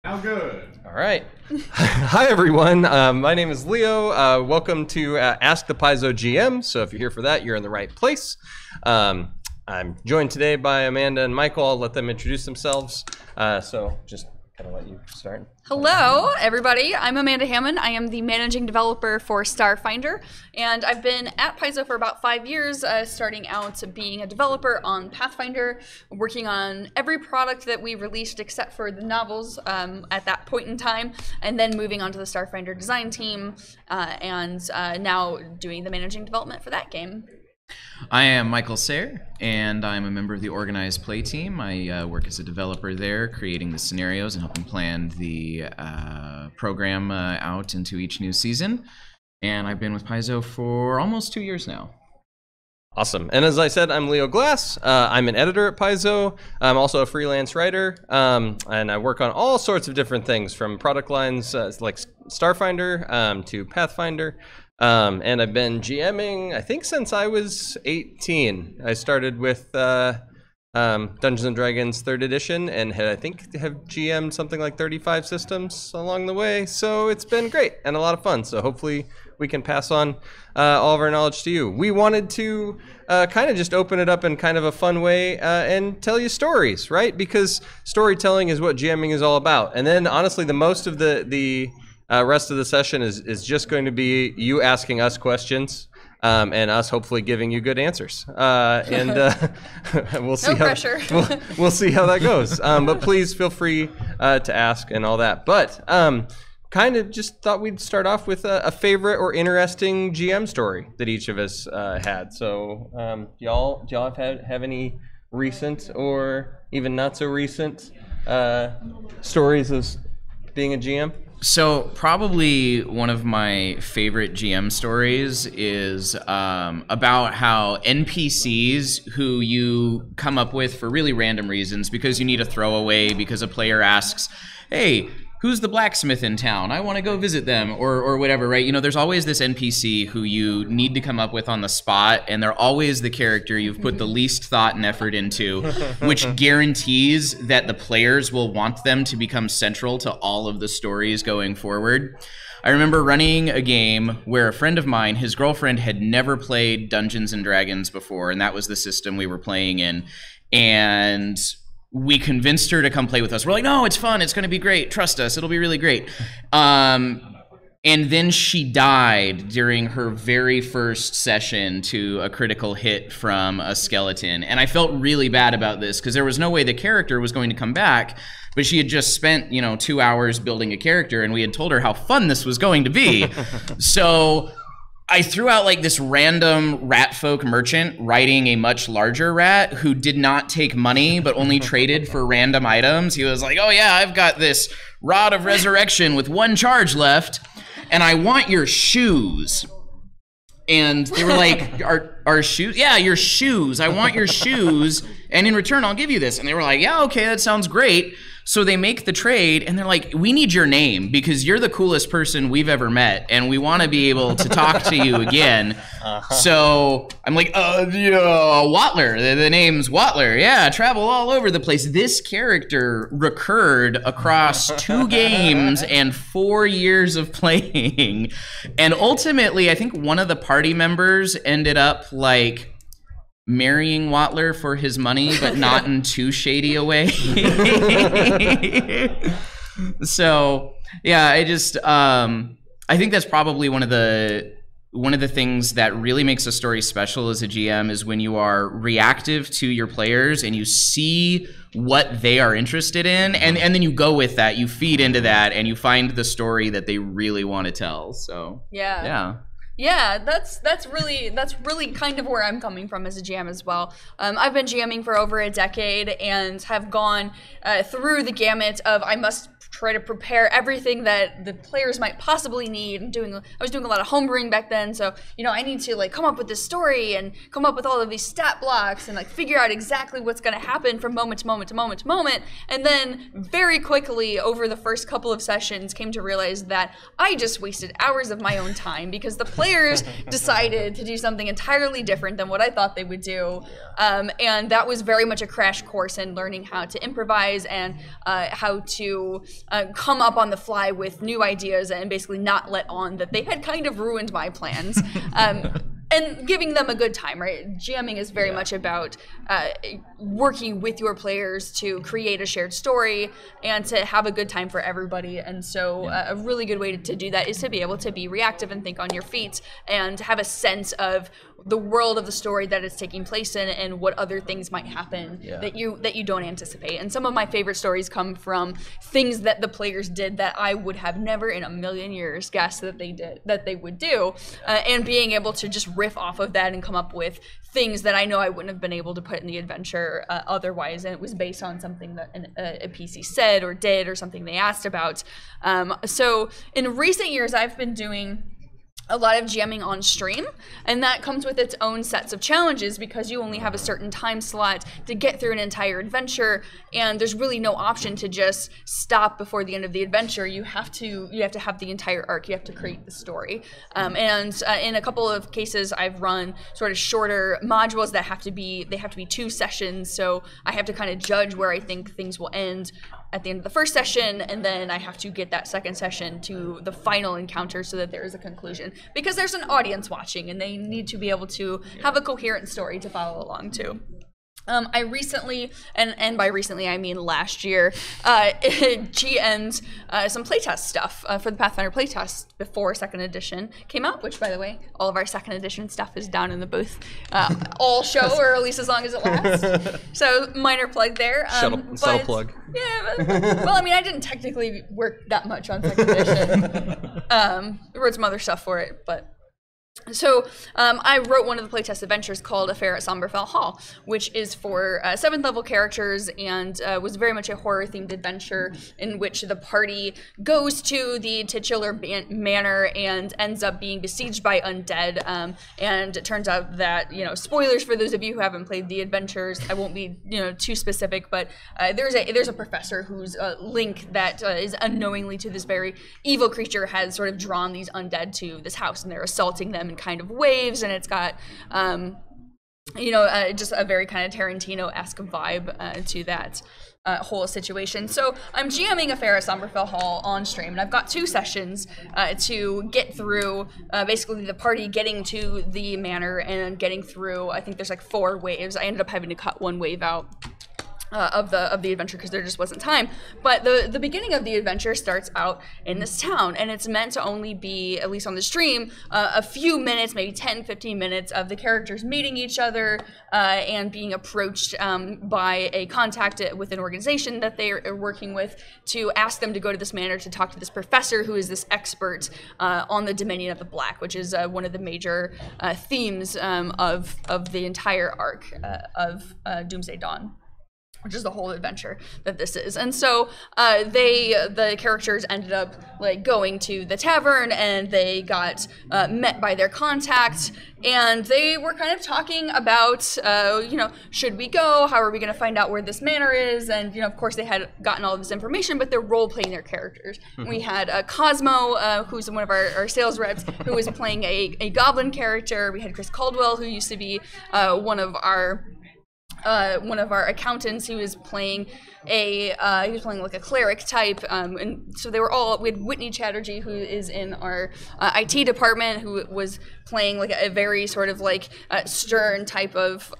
How good. All right. Hi, everyone. My name is Leo. Welcome to Ask the Paizo GM. So if you're here for that, you're in the right place. I'm joined today by Amanda and Michael. I'll let them introduce themselves. So just kind of let you start. Hello, everybody. I'm Amanda Hammond. I am the managing developer for Starfinder, and I've been at Paizo for about 5 years, starting out being a developer on Pathfinder, working on every product that we released except for the novels at that point in time, and then moving on to the Starfinder design team, and now doing the managing development for that game. I am Michael Sayre, and I'm a member of the organized play team. I work as a developer there, creating the scenarios and helping plan the program out into each new season. And I've been with Paizo for almost 2 years now. Awesome. And as I said, I'm Leo Glass. I'm an editor at Paizo. I'm also a freelance writer, and I work on all sorts of different things, from product lines like Starfinder to Pathfinder. And I've been GMing, I think, since I was 18. I started with Dungeons & Dragons 3rd Edition and I think have GM'd something like 35 systems along the way. So it's been great and a lot of fun. So hopefully we can pass on all of our knowledge to you. We wanted to kind of just open it up in kind of a fun way and tell you stories, right? Because storytelling is what GMing is all about. And then honestly, the most of the rest of the session is just going to be you asking us questions and us hopefully giving you good answers. We'll see No pressure. We'll see how that goes. But please feel free to ask and all that. But kind of just thought we'd start off with a favorite or interesting GM story that each of us had. So y'all have any recent or even not so recent stories of being a GM? So probably one of my favorite GM stories is about how NPCs who you come up with for really random reasons, because you need a throwaway, because a player asks, hey, who's the blacksmith in town? I want to go visit them, or whatever, right? You know, there's always this NPC who you need to come up with on the spot, and they're always the character you've put the least thought and effort into, which guarantees that the players will want them to become central to all of the stories going forward. I remember running a game where a friend of mine, his girlfriend, had never played Dungeons & Dragons before, and that was the system we were playing in, and we convinced her to come play with us. We're like, no, it's fun. It's going to be great. Trust us. It'll be really great. And then she died during her very first session to a critical hit from a skeleton. And I felt really bad about this because there was no way the character was going to come back. But she had just spent, 2 hours building a character, and we had told her how fun this was going to be. So I threw out like this random rat folk merchant riding a much larger rat who did not take money but only traded for random items. He was like, oh yeah, I've got this rod of resurrection with 1 charge left, and I want your shoes. And they were like, our shoes? Yeah, your shoes. I want your shoes, and in return I'll give you this. And they were like, yeah, okay, that sounds great. So they make the trade, and they're like, we need your name because you're the coolest person we've ever met, and we want to be able to talk to you again. So I'm like, Watler. The name's Watler. Yeah, travel all over the place. This character recurred across 2 games and 4 years of playing. And ultimately, I think one of the party members ended up like marrying Watler for his money, but not in too shady a way. So yeah, I think that's probably one of the things that really makes a story special as a GM is when you are reactive to your players and you see what they are interested in, and then you go with that, you feed into that, and you find the story that they really want to tell. So yeah. Yeah, that's really kind of where I'm coming from as a GM as well. I've been GMing for over a decade and have gone through the gamut of I must try to prepare everything that the players might possibly need. I was doing a lot of homebrewing back then, so I need to like come up with this story and come up with all of these stat blocks and like figure out exactly what's going to happen from moment to moment to moment to moment. And then very quickly over the first couple of sessions came to realize that I just wasted hours of my own time because the players decided to do something entirely different than what I thought they would do. And that was very much a crash course in learning how to improvise and how to come up on the fly with new ideas and basically not let on that they had kind of ruined my plans. And giving them a good time, right? GMing is very much about working with your players to create a shared story and to have a good time for everybody. And so a really good way to do that is to be able to be reactive and think on your feet and have a sense of the world of the story that it's taking place in and what other things might happen that you don't anticipate. And some of my favorite stories come from things that the players did that I would have never in a million years guessed that they would do, and being able to just riff off of that and come up with things that I know I wouldn't have been able to put in the adventure otherwise, and it was based on something that a PC said or did or something they asked about. So in recent years, I've been doing a lot of GMing on stream, and that comes with its own sets of challenges because you only have a certain time slot to get through an entire adventure, and there's really no option to just stop before the end of the adventure. You have to have the entire arc. You have to create the story. And in a couple of cases, I've run sort of shorter modules that have to be 2 sessions. So I have to kind of judge where I think things will end at the end of the first session, and then I have to get that second session to the final encounter so that there is a conclusion, because there's an audience watching and they need to be able to have a coherent story to follow along to. I recently, and by recently I mean last year, GM'd some playtest stuff for the Pathfinder playtest before Second Edition came out, which, by the way, all of our Second Edition stuff is down in the booth all show, or at least as long as it lasts. So minor plug there. Subtle plug. Yeah, well, I mean, I didn't technically work that much on Second Edition. I wrote some other stuff for it, but... So I wrote one of the playtest adventures called Affair at Somberfell Hall, which is for 7th level characters and was very much a horror-themed adventure in which the party goes to the titular manor and ends up being besieged by undead. And it turns out that, spoilers for those of you who haven't played the adventures, I won't be, too specific, but there's a professor whose link that is unknowingly to this very evil creature has sort of drawn these undead to this house, and they're assaulting them in kind of waves, and it's got just a very kind of Tarantino-esque vibe to that whole situation. So I'm GMing Affair at Somberfell Hall on stream, and I've got 2 sessions to get through basically the party getting to the manor and getting through, I think there's like 4 waves. I ended up having to cut 1 wave out of the adventure because there just wasn't time. But the beginning of the adventure starts out in this town, and it's meant to only be, at least on the stream, a few minutes, maybe 10-15 minutes of the characters meeting each other and being approached by a contact with an organization that they are working with to ask them to go to this manor to talk to this professor who is this expert on the Dominion of the Black, which is one of the major themes of the entire arc of Doomsday Dawn, which is the whole adventure that this is. And so the characters ended up going to the tavern, and they got met by their contact, and they were kind of talking about, should we go? How are we going to find out where this manor is? And, of course, they had gotten all of this information, but they're role-playing their characters. Mm-hmm. We had Cosmo, who's one of our sales reps, who was playing a goblin character. We had Chris Caldwell, who used to be one of our accountants. He was playing like a cleric type, and so we had Whitney Chatterjee, who is in our IT department, who was playing like a very sort of stern type of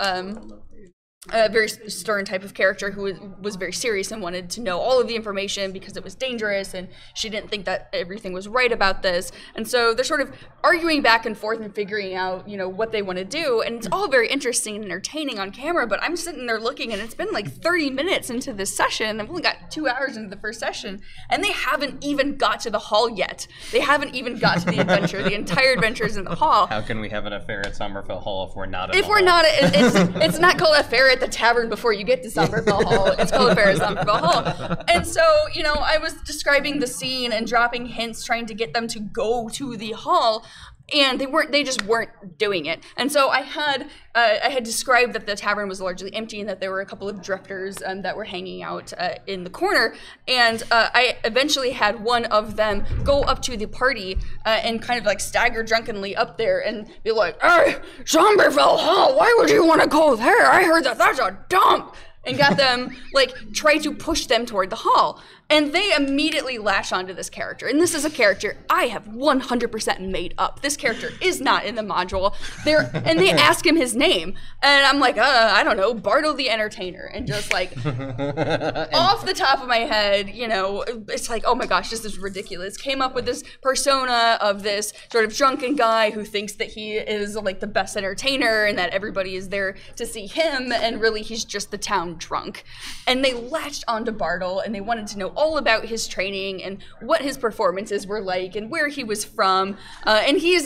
a very stern type of character who was very serious and wanted to know all of the information because it was dangerous, and she didn't think that everything was right about this. And so they're sort of arguing back and forth and figuring out, what they want to do. And it's all very interesting and entertaining on camera, but I'm sitting there looking, and it's been like 30 minutes into this session. I've only got 2 hours into the first session, and they haven't even got to the hall yet. They haven't even got to the adventure. The entire adventure is in the hall. How can we have an affair at Somberfell Hall if we're not it's not called Affair at the tavern before you get to Somberfell Hall. It's called Affair at Somberfell Hall. And so, I was describing the scene and dropping hints, trying to get them to go to the hall. and they just weren't doing it. And so I had described that the tavern was largely empty and that there were a couple of drifters that were hanging out in the corner. And I eventually had one of them go up to the party and kind of like stagger drunkenly up there and be like, "Hey, Somberville Hall, why would you want to go there? I heard that that's a dump." And got them, like, try to push them toward the hall. And they immediately lash onto this character. And this is a character I have 100% made up. This character is not in the module. And they ask him his name. And I'm like, I don't know, Bartle the Entertainer. And just like, off the top of my head, you know, it's like, oh my gosh, this is ridiculous. Came up with this persona of this sort of drunken guy who thinks that he is like the best entertainer and that everybody is there to see him. And really, he's just the town drunk. And they latched onto Bartle and they wanted to know all about his training and what his performances were like and where he was from. And he's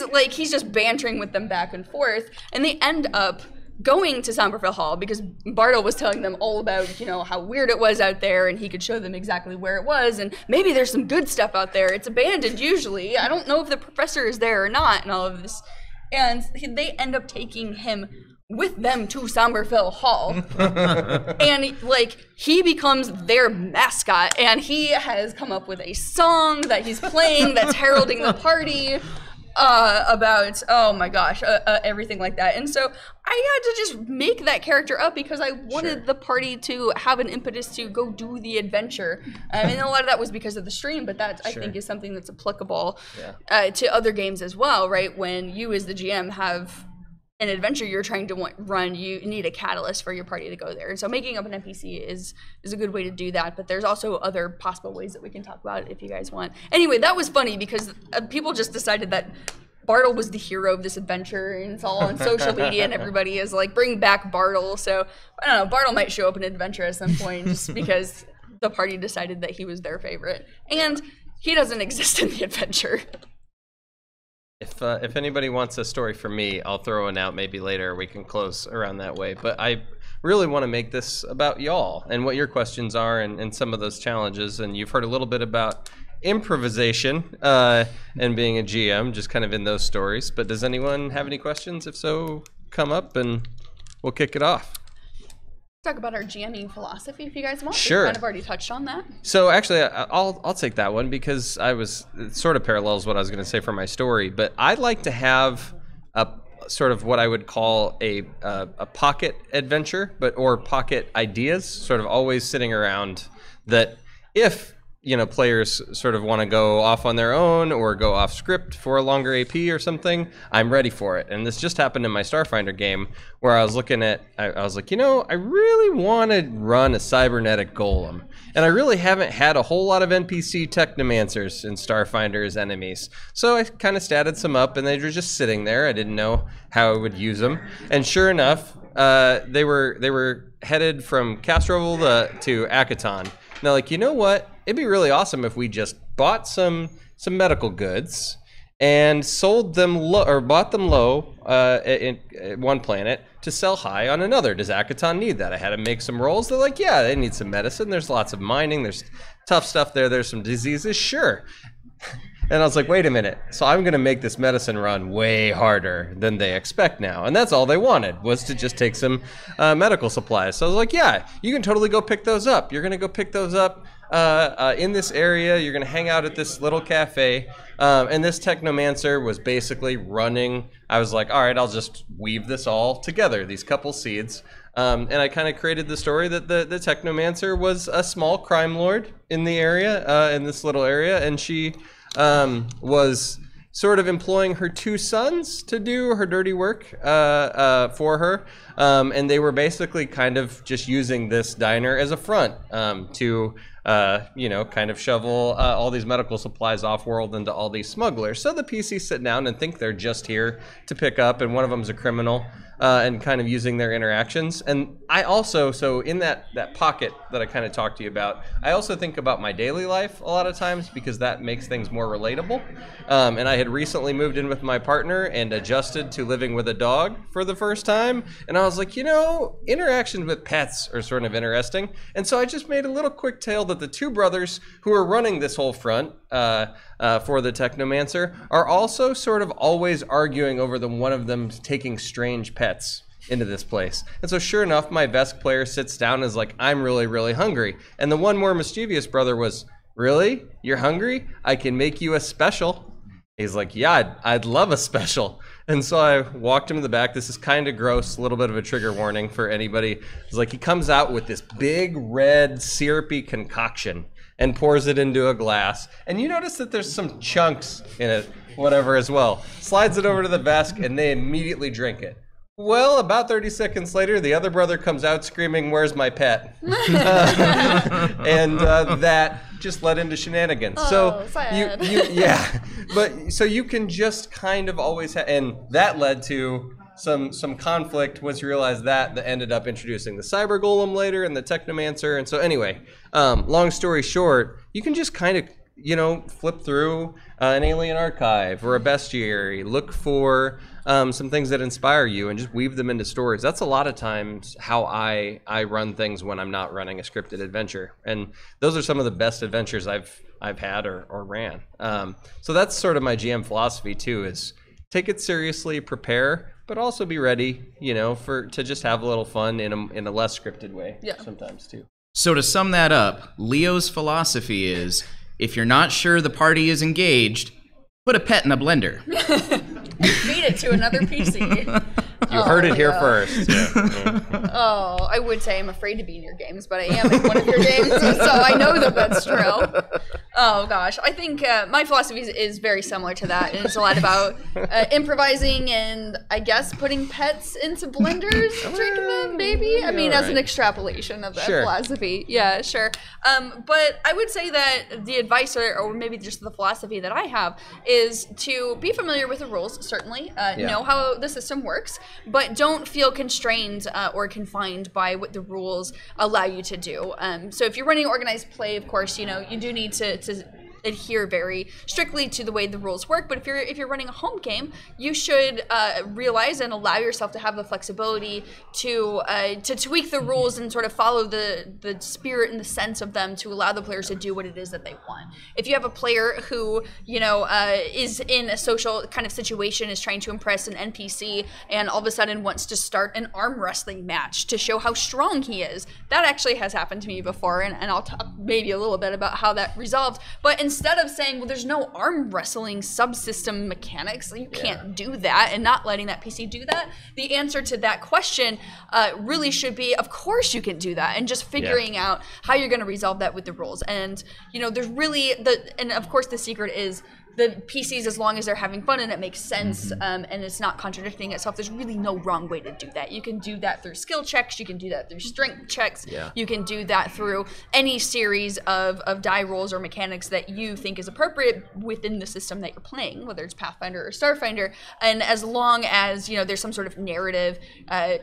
just bantering with them back and forth. And they end up going to Somberville Hall because Bartle was telling them all about, you know, how weird it was out there and he could show them exactly where it was and maybe there's some good stuff out there. It's abandoned usually. I don't know if the professor is there or not and all of this. And they end up taking him with them to Somberville Hall. And like he becomes their mascot and he has come up with a song that he's playing that's heralding the party about, oh my gosh, everything like that. And so I had to just make that character up because I wanted the party to have an impetus to go do the adventure. I mean, a lot of that was because of the stream, but that I think is something that's applicable to other games as well, right? When you as the GM have an adventure you're trying to run, you need a catalyst for your party to go there. And so making up an NPC is a good way to do that, but there's also other possible ways that we can talk about if you guys want. Anyway, that was funny because people just decided that Bartle was the hero of this adventure, and it's all on social media, and everybody is like, bring back Bartle. So, I don't know, Bartle might show up in an adventure at some point just because the party decided that he was their favorite. And he doesn't exist in the adventure. If anybody wants a story from me, I'll throw one out maybe later. We can close around that way. But I really want to make this about y'all and what your questions are and some of those challenges. And you've heard a little bit about improvisation and being a GM, just kind of in those stories. But does anyone have any questions? If so, come up and we'll kick it off. Talk about our GMing philosophy if you guys want. Sure. We kind of already touched on that. So actually, I'll take that one because it sort of parallels what I was going to say for my story. But I like to have a sort of what I would call a pocket adventure, or pocket ideas, sort of always sitting around. That if players sort of want to go off on their own or go off script for a longer AP or something, I'm ready for it. And this just happened in my Starfinder game where I was looking at, I was like, I really want to run a cybernetic golem. And I really haven't had a whole lot of NPC technomancers in Starfinder as enemies. So I kind of statted some up and they were just sitting there. I didn't know how I would use them. And sure enough, they were headed from Castrovel to Akaton. And they're like, you know what? It'd be really awesome if we just bought some medical goods and sold them low, or bought them low in one planet to sell high on another. Does Akaton need that? I had to make some rolls. They're like, yeah, they need some medicine. There's lots of mining. There's tough stuff there. There's some diseases. Sure. And I was like, wait a minute. So I'm going to make this medicine run way harder than they expect now. And that's all they wanted, was to just take some medical supplies. So I was like, yeah, you can totally go pick those up. You're going to go pick those up in this area. You're going to hang out at this little cafe. And this technomancer was basically running. I was like, all right, I'll just weave this all together, these couple seeds. And I kind of created the story that the technomancer was a small crime lord in the area, in this little area. And she was sort of employing her two sons to do her dirty work for her. And they were basically kind of just using this diner as a front to, kind of shovel all these medical supplies off-world into all these smugglers. So the PCs sit down and think they're just here to pick up, and one of them's a criminal. and kind of using their interactions. And I also, so in that pocket that I kind of talked to you about, I also think about my daily life a lot of times because that makes things more relatable. And I had recently moved in with my partner and adjusted to living with a dog for the first time. And I was like, you know, interactions with pets are sort of interesting. And so I just made a little quick tale that the two brothers who are running this whole front for the Technomancer are also sort of always arguing over one of them taking strange pets into this place. And so sure enough, my Vesk player sits down and is like, I'm really, really hungry. And the one more mischievous brother was, really? You're hungry? I can make you a special. He's like, yeah, I'd love a special. And so I walked him to the back. This is kind of gross, a little bit of a trigger warning for anybody. It's like he comes out with this big red syrupy concoction and pours it into a glass. And you notice that there's some chunks in it, whatever, as well. Slides it over to the Vesk, and they immediately drink it. Well, about 30 seconds later, the other brother comes out screaming, "Where's my pet?" And that just led into shenanigans. Oh, so sad. yeah, but so you can just kind of always and that led to some conflict once you realize that ended up introducing the Cyber Golem later and the Technomancer. And so anyway, long story short, you can just kind of, you know, flip through an Alien Archive or a Bestiary, look for some things that inspire you and just weave them into stories. That's a lot of times how I run things when I'm not running a scripted adventure. And those are some of the best adventures I've had or ran. So that's sort of my GM philosophy too, is take it seriously, prepare, but also be ready, you know, to just have a little fun in a less scripted way sometimes too. So to sum that up, Leo's philosophy is, if you're not sure the party is engaged, put a pet in a blender. Feed it to another PC. You heard it here first. Oh, I would say I'm afraid to be in your games, but I am in one of your games, so I know that that's true. Oh gosh, I think my philosophy is very similar to that, and it's a lot about improvising and I guess putting pets into blenders, drinking them, maybe. I mean, as an extrapolation of that philosophy. Yeah, sure. But I would say that the advice, or maybe just the philosophy that I have, is to be familiar with the rules, certainly, know how the system works, but don't feel constrained or confined by what the rules allow you to do. So if you're running organized play, of course, you know, you do need to adhere very strictly to the way the rules work. But if you're running a home game, you should realize and allow yourself to have the flexibility to tweak the rules and sort of follow the spirit and the sense of them to allow the players to do what it is that they want. If you have a player who, you know, is in a social kind of situation, is trying to impress an NPC, and all of a sudden wants to start an arm wrestling match to show how strong he is, that actually has happened to me before, and I'll talk maybe a little bit about how that resolved. But instead of saying, well, there's no arm wrestling subsystem mechanics, you can't do that, and not letting that PC do that, the answer to that question really should be, of course you can do that, and just figuring out how you're going to resolve that with the rules. And, you know, there's really, and of course the secret is the PCs, as long as they're having fun and it makes sense, and it's not contradicting itself, there's really no wrong way to do that. You can do that through skill checks, you can do that through strength checks, you can do that through any series of die rolls or mechanics that you think is appropriate within the system that you're playing, whether it's Pathfinder or Starfinder. And as long as, you know, there's some sort of narrative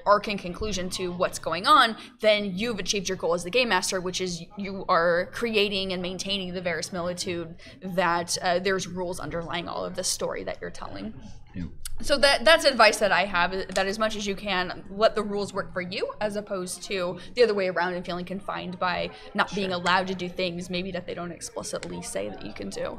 arc and conclusion to what's going on, then you've achieved your goal as the game master, which is you are creating and maintaining the verisimilitude that there's rules underlying all of the story that you're telling. So that's advice that I have, that as much as you can, let the rules work for you, as opposed to the other way around and feeling confined by not being allowed to do things maybe that they don't explicitly say that you can do.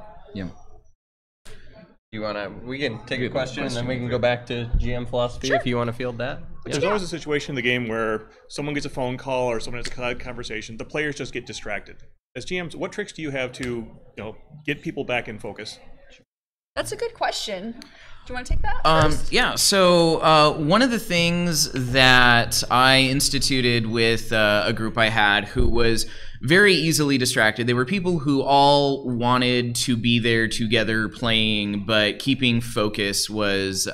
We can take a question and then we can go back to GM philosophy if you want to field that. There's always a situation in the game where someone gets a phone call or someone has a conversation, the players just get distracted. As GMs, what tricks do you have to, you know, get people back in focus? That's a good question. Do you want to take that first? Yeah, so one of the things that I instituted with a group I had who was very easily distracted, they were people who all wanted to be there together playing, but keeping focus was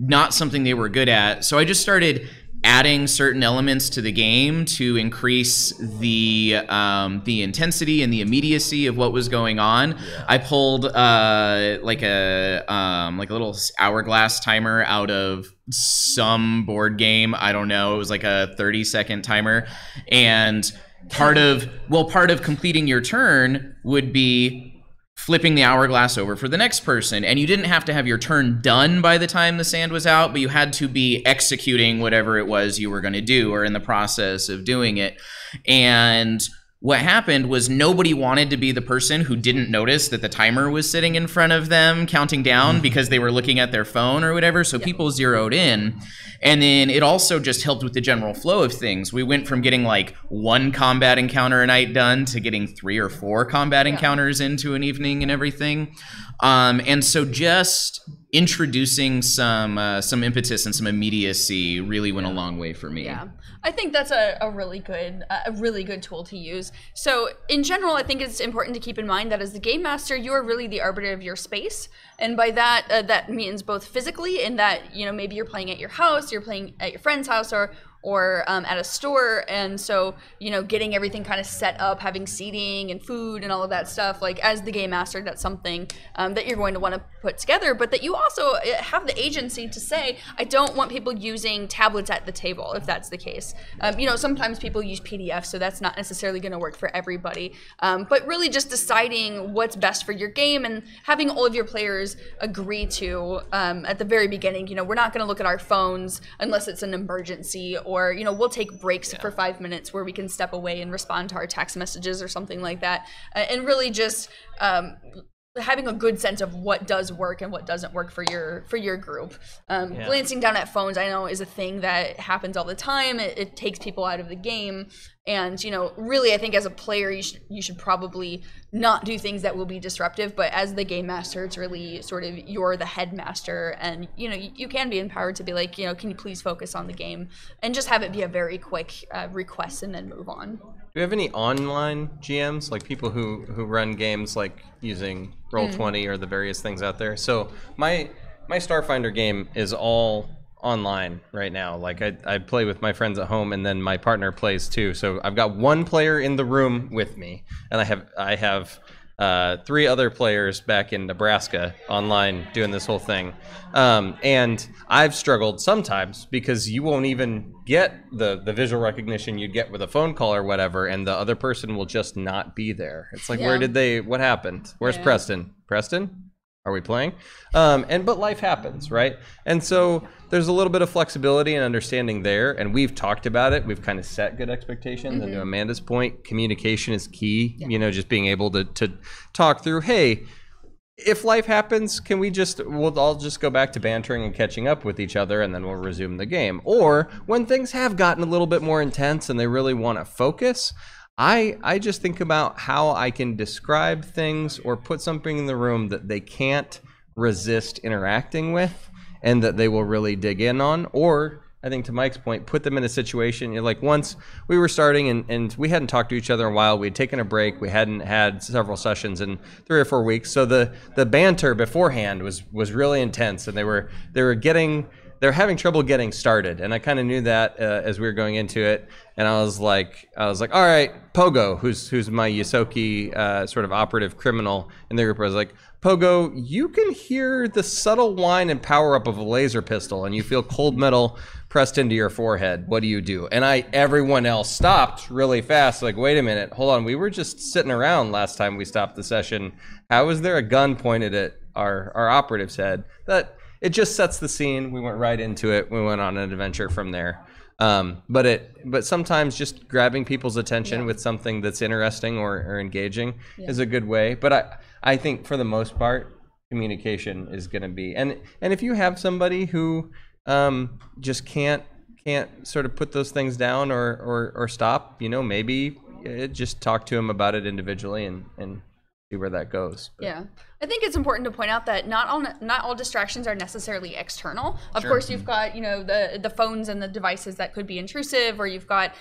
not something they were good at. So I just started adding certain elements to the game to increase the intensity and the immediacy of what was going on. Yeah. I pulled like a little hourglass timer out of some board game. I don't know. It was like a 30-second timer, and part of completing your turn would be flipping the hourglass over for the next person. And you didn't have to have your turn done by the time the sand was out, but you had to be executing whatever it was you were going to do or in the process of doing it. And what happened was nobody wanted to be the person who didn't notice that the timer was sitting in front of them counting down because they were looking at their phone or whatever. So people zeroed in. And then it also just helped with the general flow of things. We went from getting like 1 combat encounter a night done to getting 3 or 4 combat encounters into an evening and everything. And so just introducing some impetus and some immediacy really went a long way for me. Yeah, I think that's a really good tool to use. So in general, I think it's important to keep in mind that as the game master, you are really the arbiter of your space, and by that that means both physically, in that maybe you're playing at your house, you're playing at your friend's house, or at a store, and so getting everything kind of set up, having seating and food and all of that stuff, like as the game master, that's something that you're going to want to put together, but that you also have the agency to say, I don't want people using tablets at the table, if that's the case. Sometimes people use PDFs, so that's not necessarily going to work for everybody, but really just deciding what's best for your game and having all of your players agree to, at the very beginning, we're not going to look at our phones unless it's an emergency, or we'll take breaks for 5 minutes where we can step away and respond to our text messages or something like that, and really just having a good sense of what does work and what doesn't work for your group. Glancing down at phones, I know, is a thing that happens all the time. It takes people out of the game, and really, I think as a player, you should probably not do things that will be disruptive. But as the game master, it's really sort of you're the headmaster, and you can be empowered to be like, can you please focus on the game, and just have it be a very quick request and then move on. Do you have any online GMs, like people who run games like using Roll20 or the various things out there? So my Starfinder game is all online right now. Like I play with my friends at home, and then my partner plays too. So I've got 1 player in the room with me, and I have 3 other players back in Nebraska online doing this whole thing. And I've struggled sometimes because you won't even get the visual recognition you'd get with a phone call or whatever, and the other person will just not be there. It's like, what happened? Where's Preston? Preston? Are we playing? But life happens, right? And so there's a little bit of flexibility and understanding there, and we've talked about it. We've kind of set good expectations, and to Amanda's point, communication is key. Just being able to talk through, hey, if life happens, we'll all just go back to bantering and catching up with each other, and then we'll resume the game. Or when things have gotten a little bit more intense and they really want to focus, I just think about how I can describe things or put something in the room that they can't resist interacting with and that they will really dig in on. Or, I think to Mike's point, put them in a situation, like once we were starting and we hadn't talked to each other in a while, we'd taken a break, we hadn't had several sessions in 3 or 4 weeks, so the banter beforehand was really intense, and they were having trouble getting started, and I kind of knew that as we were going into it. And I was like, all right, Pogo, who's my Yosoki sort of operative criminal in the group, I was like, Pogo, you can hear the subtle whine and power up of a laser pistol, and you feel cold metal pressed into your forehead. What do you do? And everyone else stopped really fast, like, wait a minute, hold on, we were just sitting around last time we stopped the session. How is there a gun pointed at our operative's head? It just sets the scene. We went right into it. We went on an adventure from there. But sometimes just grabbing people's attention with something that's interesting or engaging is a good way. But I think for the most part, communication is going to be, and if you have somebody who just can't sort of put those things down or stop, maybe just talk to them about it individually and see where that goes. But. Yeah. I think it's important to point out that not all distractions are necessarily external. Of course, you've got, you know, the phones and the devices that could be intrusive, or you've got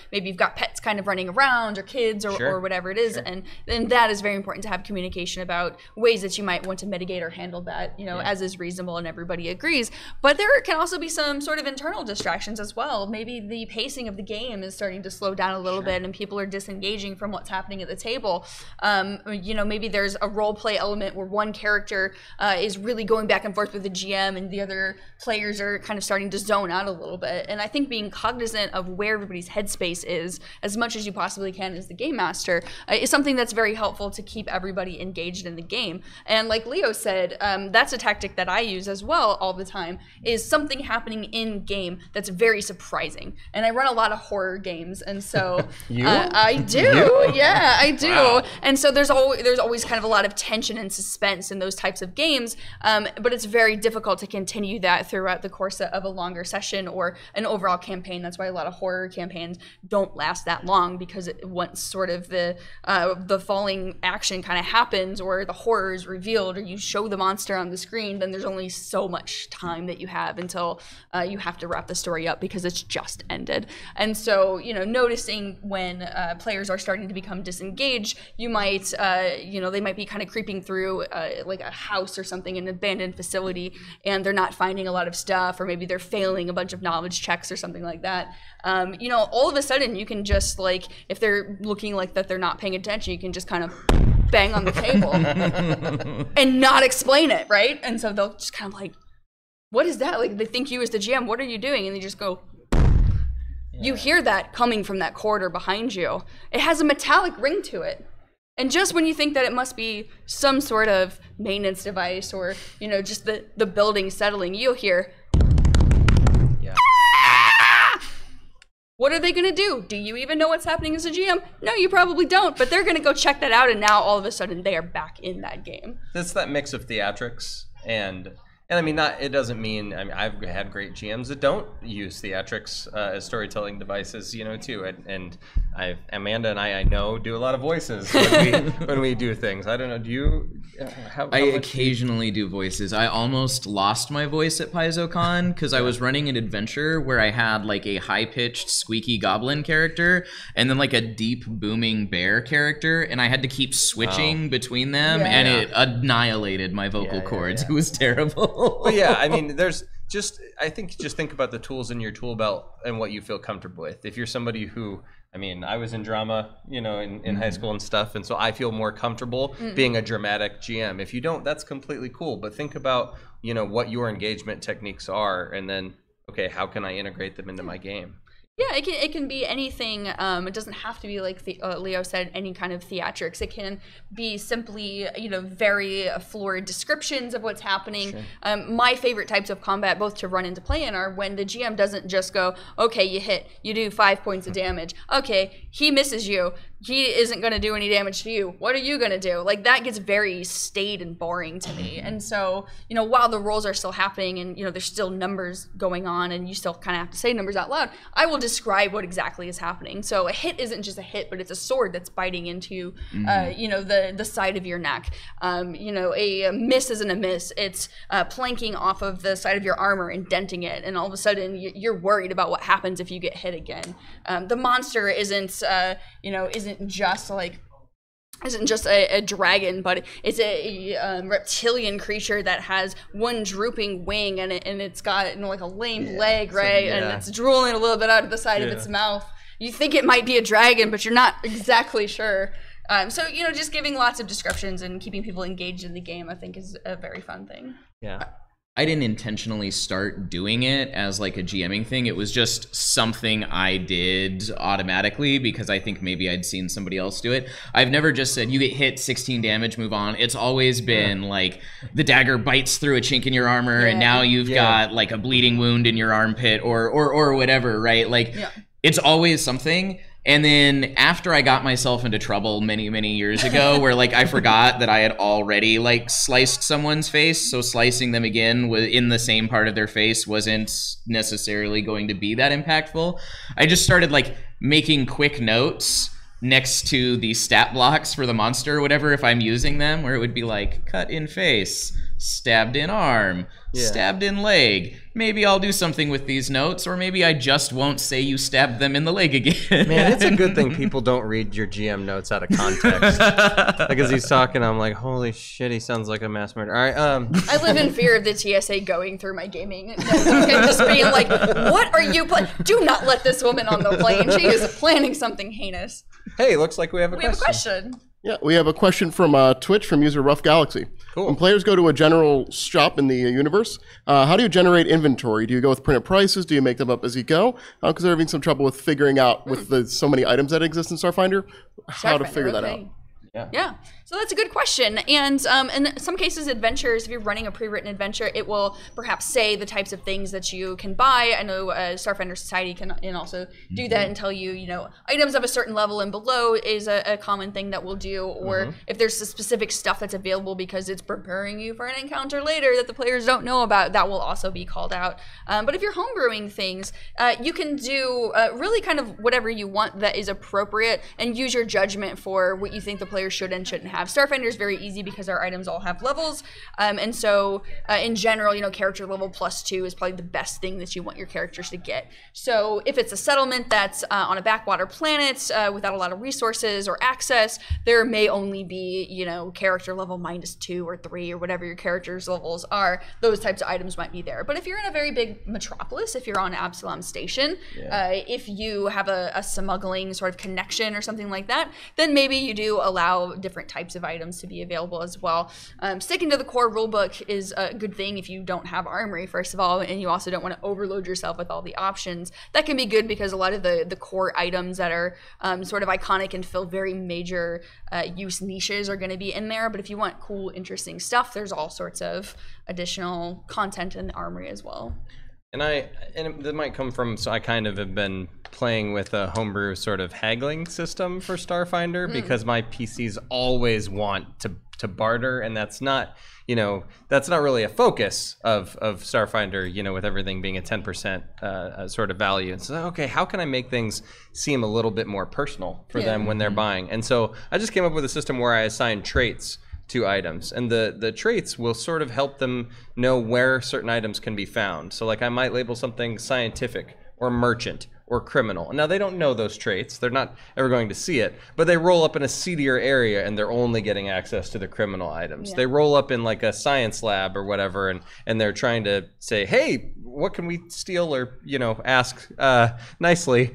pets kind of running around, or kids, or whatever it is, and that is very important to have communication about ways that you might want to mitigate or handle that, you know, as is reasonable and everybody agrees. But there can also be some sort of internal distractions as well. Maybe the pacing of the game is starting to slow down a little bit, and people are disengaging from what's happening at the table. You know, maybe there's a role play element where one character is really going back and forth with the GM, and the other players are kind of starting to zone out a little bit. And I think being cognizant of where everybody's headspace is, as much as you possibly can as the game master, is something that's very helpful to keep everybody engaged in the game. And like Leo said, that's a tactic that I use as well all the time, is something happening in game that's very surprising. And I run a lot of horror games, and so I do. Yeah, I do. Wow. And so there's always kind of a lot of tension and suspense in those types of games, but it's very difficult to continue that throughout the course of a longer session or an overall campaign. That's why a lot of horror campaigns don't last that long, because once sort of the falling action kind of happens, or the horror is revealed, or you show the monster on the screen, then there's only so much time that you have until you have to wrap the story up, because it's just ended. And so, you know, noticing when players are starting to become disengaged, you might, you know, they might be kind of creeping through like a house or something, an abandoned facility, and they're not finding a lot of stuff, or maybe they're failing a bunch of knowledge checks or something like that. You know, all of a sudden you can just, like, if they're looking like that they're not paying attention, you can just kind of bang on the table and not explain it, right? And so they'll just kind of like, what is that? Like, they think you as the GM, what are you doing? And they just go, you hear that coming from that corridor behind you. It has a metallic ring to it. And just when you think that it must be some sort of maintenance device, or, you know, just the building settling, you'll hear, what are they going to do? Do you even know what's happening as a GM? No, you probably don't, but they're going to go check that out, and now all of a sudden they are back in that game. It's that mix of theatrics and I mean, it doesn't mean, I mean, I've had great GMs that don't use theatrics as storytelling devices, you know, too. And Amanda and I know, do a lot of voices when we do things. I don't know, do you have? I occasionally do voices. I almost lost my voice at PaizoCon because I was running an adventure where I had like a high-pitched squeaky goblin character and then like a deep booming bear character, and I had to keep switching between them, and it annihilated my vocal cords. It was terrible. But yeah, I mean, there's just, I think just think about the tools in your tool belt and what you feel comfortable with. If you're somebody who, I mean, I was in drama, you know, in high school and stuff, and so I feel more comfortable being a dramatic GM. If you don't, that's completely cool. But think about, you know, what your engagement techniques are, and then, okay, how can I integrate them into my game? Yeah, it can be anything. It doesn't have to be like Leo said, any kind of theatrics. It can be simply, you know, very florid descriptions of what's happening. Sure. My favorite types of combat, both to run and to play in, are when the GM doesn't just go, okay, you hit, you do 5 points of damage. Okay, he misses you. He isn't going to do any damage to you. What are you going to do? Like, that gets very staid and boring to me. And so, you know, while the rolls are still happening and, you know, there's still numbers going on and you still kind of have to say numbers out loud, I will describe what exactly is happening. So a hit isn't just a hit, but it's a sword that's biting into, you know, the side of your neck. You know, a miss isn't a miss. It's planking off of the side of your armor and denting it. And all of a sudden, you're worried about what happens if you get hit again. The monster isn't, you know, isn't just a dragon, but it's a reptilian creature that has one drooping wing, and it's got, you know, like a lame leg, right? And it's drooling a little bit out of the side of its mouth. You think it might be a dragon, but you're not exactly sure. So, you know, just giving lots of descriptions and keeping people engaged in the game, I think, is a very fun thing. Yeah. I didn't intentionally start doing it as like a GMing thing. It was just something I did automatically because I think maybe I'd seen somebody else do it. I've never just said, you get hit, 16 damage, move on. It's always been like the dagger bites through a chink in your armor and now you've got like a bleeding wound in your armpit or whatever, right? Like it's always something. And then after I got myself into trouble many, many years ago, where like I forgot that I had already like sliced someone's face, so slicing them again in the same part of their face wasn't necessarily going to be that impactful. I just started like making quick notes next to the stat blocks for the monster or whatever if I'm using them, where it would be like cut in face, stabbed in arm, stabbed in leg. Maybe I'll do something with these notes, or maybe I just won't say you stabbed them in the leg again. Man, it's a good thing people don't read your GM notes out of context. Like as he's talking, I'm like, holy shit, he sounds like a mass murderer. All right, I live in fear of the TSA going through my gaming notebook and just being like, what are you planning? Do not let this woman on the plane. She is planning something heinous. Hey, looks like we have a We have a question. Yeah, we have a question from Twitch from user Rough Galaxy. Cool. When players go to a general shop in the universe, how do you generate inventory? Do you go with printed prices? Do you make them up as you go? Because they're having some trouble with figuring out with the so many items that exist in Starfinder, how to figure that out. Yeah, so that's a good question. And in some cases, adventures, if you're running a pre-written adventure, it will perhaps say the types of things that you can buy. I know Starfinder Society can also do that and tell you, you know, items of a certain level and below is a common thing that we'll do. Or if there's a specific stuff that's available because it's preparing you for an encounter later that the players don't know about, that will also be called out. But if you're homebrewing things, you can do really kind of whatever you want that is appropriate and use your judgment for what you think the players should and shouldn't have. Starfinder is very easy because our items all have levels, and so in general, you know, character level +2 is probably the best thing that you want your characters to get. So if it's a settlement that's on a backwater planet without a lot of resources or access, there may only be, you know, character level -2 or 3 or whatever your character's levels are. Those types of items might be there. But if you're in a very big metropolis, if you're on Absalom Station, if you have a smuggling sort of connection or something like that, then maybe you do allow different types of items to be available as well. Sticking to the core rulebook is a good thing if you don't have armory, first of all, and you also don't want to overload yourself with all the options. That can be good because a lot of the core items that are sort of iconic and fill very major use niches are going to be in there. But if you want cool, interesting stuff, there's all sorts of additional content in the armory as well. And that might come from, so I kind of have been playing with a homebrew sort of haggling system for Starfinder because my PCs always want to barter, and that's not, you know, that's not really a focus of Starfinder, you know, with everything being a 10% sort of value. And so, okay, how can I make things seem a little bit more personal for them when they're buying? And so I just came up with a system where I assign traits to items, and the traits will sort of help them know where certain items can be found. So like I might label something scientific or merchant or criminal. Now they don't know those traits, they're not ever going to see it, but they roll up in a seedier area and they're only getting access to the criminal items. They roll up in like a science lab or whatever, and they're trying to say, hey, what can we steal, or, you know, ask nicely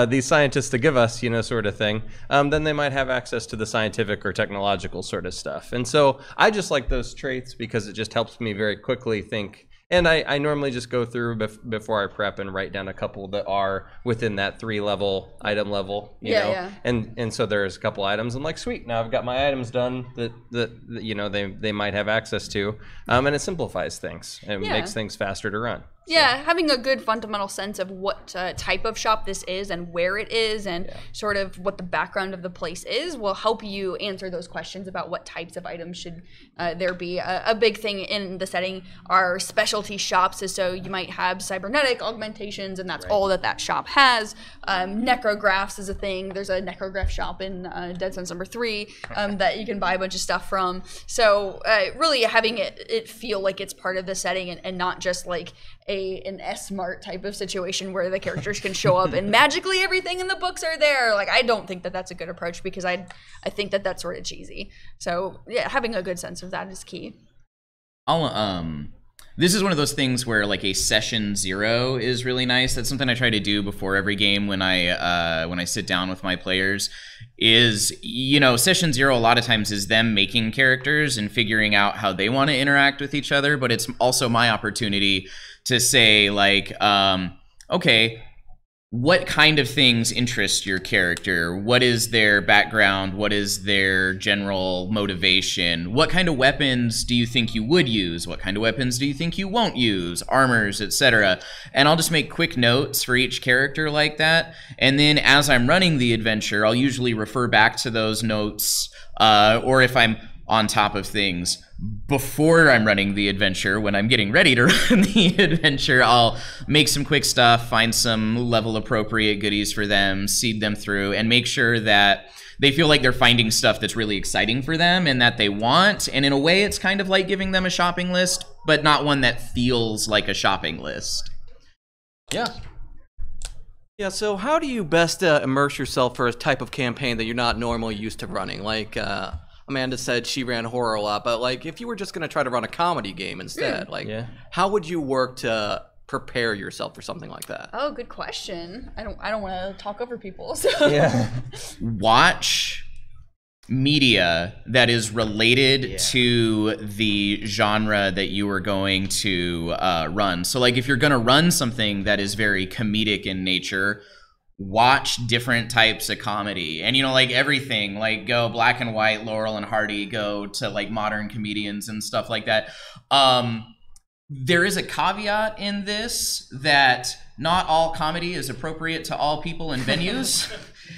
these scientists to give us, you know, sort of thing. Then they might have access to the scientific or technological sort of stuff. And so I just like those traits because it just helps me very quickly think. And I normally just go through before I prep and write down a couple that are within that 3-level item level, you know. And so there's a couple items. I'm like, sweet, now I've got my items done that you know they might have access to, and it simplifies things. It makes things faster to run. Yeah, having a good fundamental sense of what type of shop this is and where it is and sort of what the background of the place is will help you answer those questions about what types of items should there be. A big thing in the setting are specialty shops, so you might have cybernetic augmentations, and that's all that shop has. Necrographs is a thing. There's a necrograph shop in Dead Suns #3 that you can buy a bunch of stuff from. So really having it feel like it's part of the setting and not just like an S-Mart type of situation where the characters can show up and magically everything in the books are there. Like, I don't think that that's a good approach because I think that that's sort of cheesy. So yeah, having a good sense of that is key. This is one of those things where like a session 0 is really nice. That's something I try to do before every game when I sit down with my players. Is, you know, session 0 a lot of times is them making characters and figuring out how they want to interact with each other, but it's also my opportunity to say like, okay, what kind of things interest your character? What is their background? What is their general motivation? What kind of weapons do you think you would use? What kind of weapons do you think you won't use? Armors, etc. And I'll just make quick notes for each character like that. And then as I'm running the adventure, I'll usually refer back to those notes, or if I'm on top of things, before I'm running the adventure, when I'm getting ready to run the adventure, I'll make some quick stuff, find some level appropriate goodies for them, seed them through, and make sure that they feel like they're finding stuff that's really exciting for them and that they want. And in a way, it's kind of like giving them a shopping list, but not one that feels like a shopping list. Yeah. Yeah, so how do you best immerse yourself for a type of campaign that you're not normally used to running? Like, Amanda said she ran horror a lot, but like if you were just going to try to run a comedy game instead, how would you work to prepare yourself for something like that? Oh, good question. I don't want to talk over people. So. Yeah. Watch media that is related to the genre that you are going to run. So like if you're going to run something that is very comedic in nature, watch different types of comedy. And, you know, like everything, like go Black and White, Laurel and Hardy, go to like modern comedians and stuff like that. There is a caveat in this that not all comedy is appropriate to all people and venues.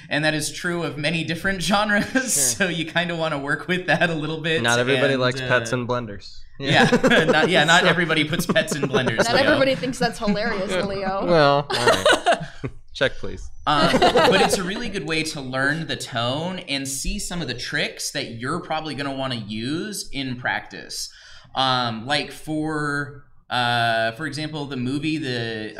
And that is true of many different genres. Sure. So you kind of want to work with that a little bit. Not everybody likes pets and blenders. Not everybody puts pets in blenders. Not everybody thinks that's hilarious, Leo. Well, all right. Check, please. But it's a really good way to learn the tone and see some of the tricks that you're probably going to want to use in practice. Like for example, the movie The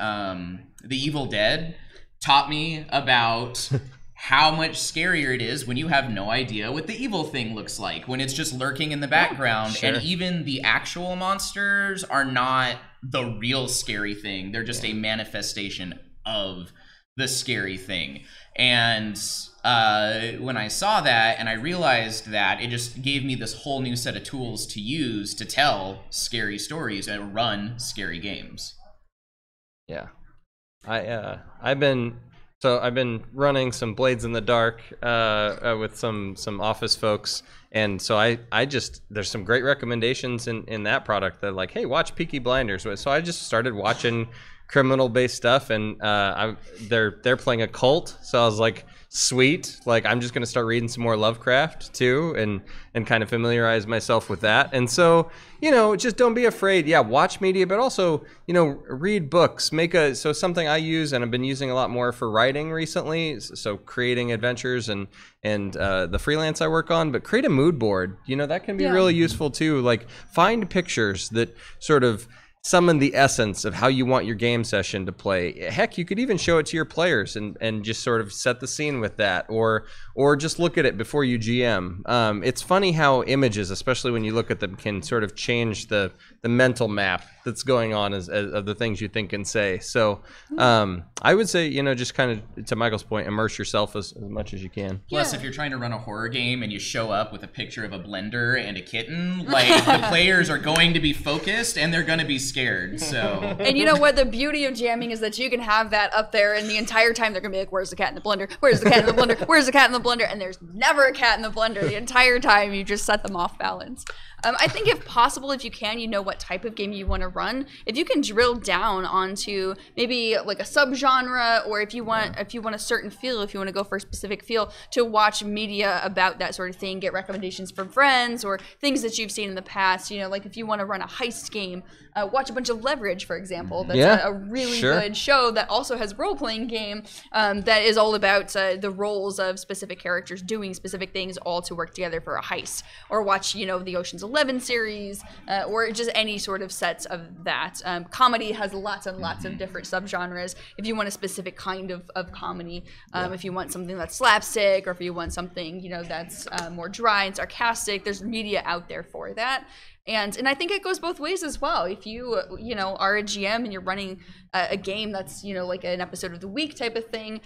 Evil Dead taught me about how much scarier it is when you have no idea what the evil thing looks like, when it's just lurking in the background. Sure. And even the actual monsters are not the real scary thing. They're just a manifestation of the scary thing. And when I saw that and I realized that, it just gave me this whole new set of tools to use to tell scary stories and run scary games. Yeah. I've been running some Blades in the Dark with some Office folks, and so I just, there's some great recommendations in that product that like, hey, watch Peaky Blinders. So I just started watching criminal-based stuff, and they're playing a cult, so I was like, sweet, like I'm just gonna start reading some more Lovecraft too, and kind of familiarize myself with that. And so, you know, just don't be afraid. Yeah, watch media, but also, you know, read books. So something I use and I've been using a lot more for writing recently, so creating adventures and the freelance I work on, but create a mood board. You know, that can be really useful too. Like find pictures that sort of summon the essence of how you want your game session to play. Heck, you could even show it to your players and just sort of set the scene with that, or just look at it before you GM. It's funny how images, especially when you look at them, can sort of change the mental map that's going on of the things you think and say. So I would say, you know, just kind of to Michael's point, immerse yourself as much as you can. Plus, if you're trying to run a horror game and you show up with a picture of a blender and a kitten, like the players are going to be focused and they're going to be scared. So. And you know what? The beauty of jamming is that you can have that up there, and the entire time they're gonna be like, "Where's the cat in the blender? Where's the cat in the blender? Where's the cat in the blender?" And there's never a cat in the blender the entire time. You just set them off balance. I think if possible, if you can, you know what type of game you want to run. If you can drill down onto maybe like a subgenre, or if you want a certain feel, if you want to go for a specific feel, to watch media about that sort of thing, get recommendations from friends or things that you've seen in the past. You know, like if you want to run a heist game, watch a bunch of Leverage, for example. That's a really good show that also has a role-playing game that is all about the roles of specific characters doing specific things, all to work together for a heist. Or watch, you know, the Ocean's 11 series, or just any sort of sets of that. Comedy has lots and lots of different subgenres. If you want a specific kind of comedy, if you want something that's slapstick, or if you want something, you know, that's more dry and sarcastic, there's media out there for that. And I think it goes both ways as well. If you are a GM and you're running a game that's, you know, like an episode of the week type of thing,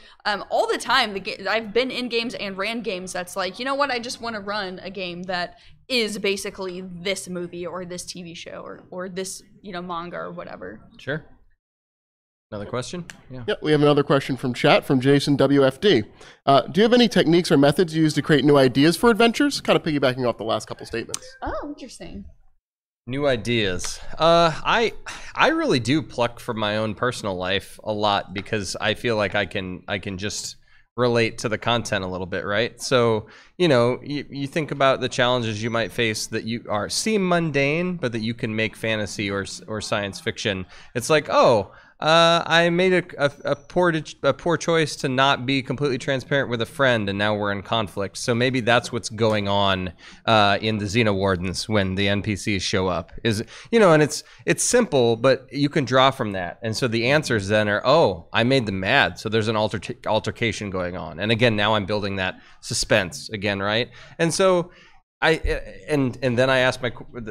all the time, I've been in games and ran games that's like, you know what, I just want to run a game that is basically this movie or this TV show or this, you know, manga or whatever. Sure. Another question? Yeah. Yep, we have another question from chat from Jason WFD. Do you have any techniques or methods used to create new ideas for adventures? Kind of piggybacking off the last couple statements. Oh, interesting. New ideas. I really do pluck from my own personal life a lot, because I feel like I can just relate to the content a little bit, right? So, you know, you think about the challenges you might face that seem mundane, but that you can make fantasy or science fiction. It's like, oh, I made a poor choice to not be completely transparent with a friend, and now we're in conflict. So maybe that's what's going on in the Xenowardens when the NPCs show up. And it's simple, but you can draw from that. And so the answers then are, oh, I made them mad, so there's an altercation going on. And again, now I'm building that suspense again, right? And so and then I